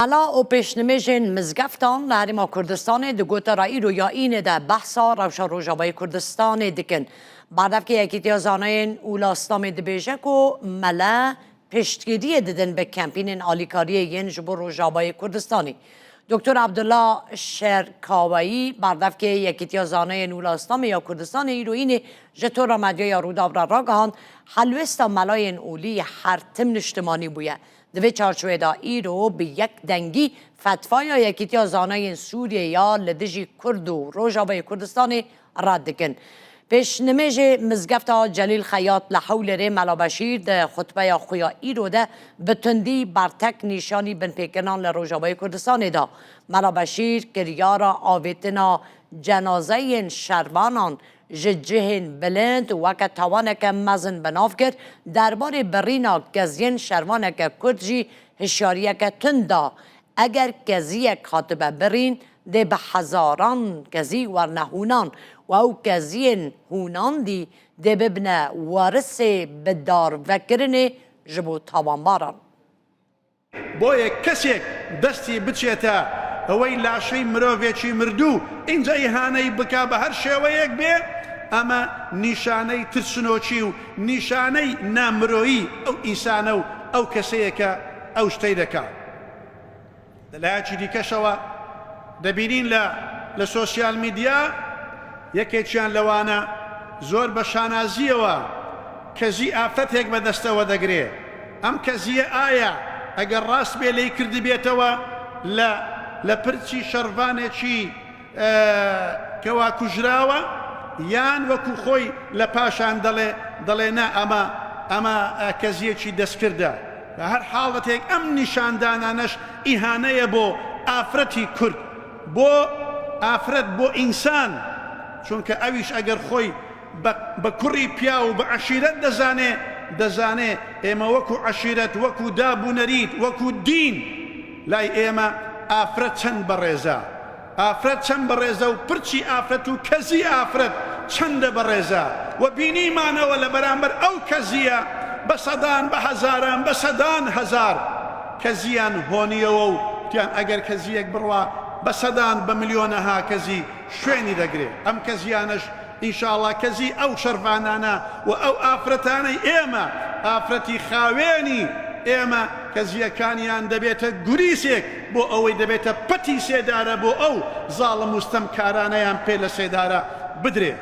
علا و پیشنمیجین مزگفتان لحریم کردستان دگوت رایی رو یا این ده بحثا روشا روژاوای کردستان دکن بعد که یکی تیازانه اولاستام دبیجک و ملا پشتگیری دیدن به کمپین آلیکاری ین جبو روژاوای کردستانی دکتر عبدالله شرکاوایی بعد که یکی تیازانه اولاستام یا کردستان ایروینی جتور مدیای رودابرا راگهان حلوستا ملاین اولی هر تم نشتمانی بویه دوی چارچوه دا ایرو به یک دنگی فتوای یکیتی از آنای سوریه یا لدجی کرد و روژاوای کردستان رد دکن. پیش نمیج مزگفت جلیل خیاط لحول ری ملابشیر ده خطبه یا خویا ایرو ده بتندی برتک نیشانی بن پیکنان لروژاوای کردستان دا. ملابشیر کریارا آویتنا جنازه شروانان جهن بلند وقت توانک مزن بناف کرد درباره برینا گزین شروانک کردجی هشیاریک تندا اگر گزیک خاطبه برین ده به هزاران گزی ورنه هونان و او گزین هونان دی ده ببنه وارث بدار وکرنه جبو تاوانباران بۆیە کەسێک دەستی بچێتە ئەوەی لاشەی مرۆڤێکی مردوو اینجا ئیهانەی بکا بە هەر شێوەیەک بێ ئەمە نیشانەی ترسنۆچی و نیشانەی نامرۆیی ئەو ئینسانە و ئەو کەسەیەکە ئەو شتەی دەکات. لەلایەکی دیکەشەوە دەبینین لە سۆسیال میدیا یەکێکیان لەوانە زۆر بە شانازیەوە کەزی ئافرەتێک بەدەستەوە دەگرێ ئەم کەزیە ئایا ئەگەر ڕاست بێ لی کردی بێتەوە لە پرچی شەڕڤانێکی کەوا کوژراوە یان وەکو خۆی لە پاشان دەڵێ نا ئەمە کەزیەکی دەستکردە لە هەر حاڵەتێک ئەم نیشاندانانەش ئیهانەیە بۆ ئافرەتی کورد بۆ ئافرەت بۆ ئینسان چونکە ئەویش ئەگەر خۆی بە کوڕی پیا و بە عەشیرەت دەزانێ ئێمە وەکو عەشیرەت وەکو دابوونەریت وەکو دین لای ئێمە ئافرەت چەند بەڕێزە ئافرەت چەند بەڕێزە و پرچی ئافرەت و کەزی ئافرەت چەندە بەڕێزە و بینیمانەوە لە بەرامبەر ئەو کەزیە بە سەدان بە هەزاران بە سەدان هەزار کەزیان هۆنیەوە و تیان ئەگەر کەزیەک بڕوا بە سەدان بە ملیۆنەها کەزی شوێنی دەگرێت ئەم کەزیانەش ئینشاءڵڵا کەزی ئەو شەرڤانانە و ئەو ئافرەتانەی ئێمە ئافرەتی خاوێنی ئێمە کەزیەکانیان دەبێتە گوریسێک بۆ ئەوەی دەبێتە پەتی سێدارە بۆ ئەو زاڵم وستەمکارانەیان پێ لە سێدارە بدرێ.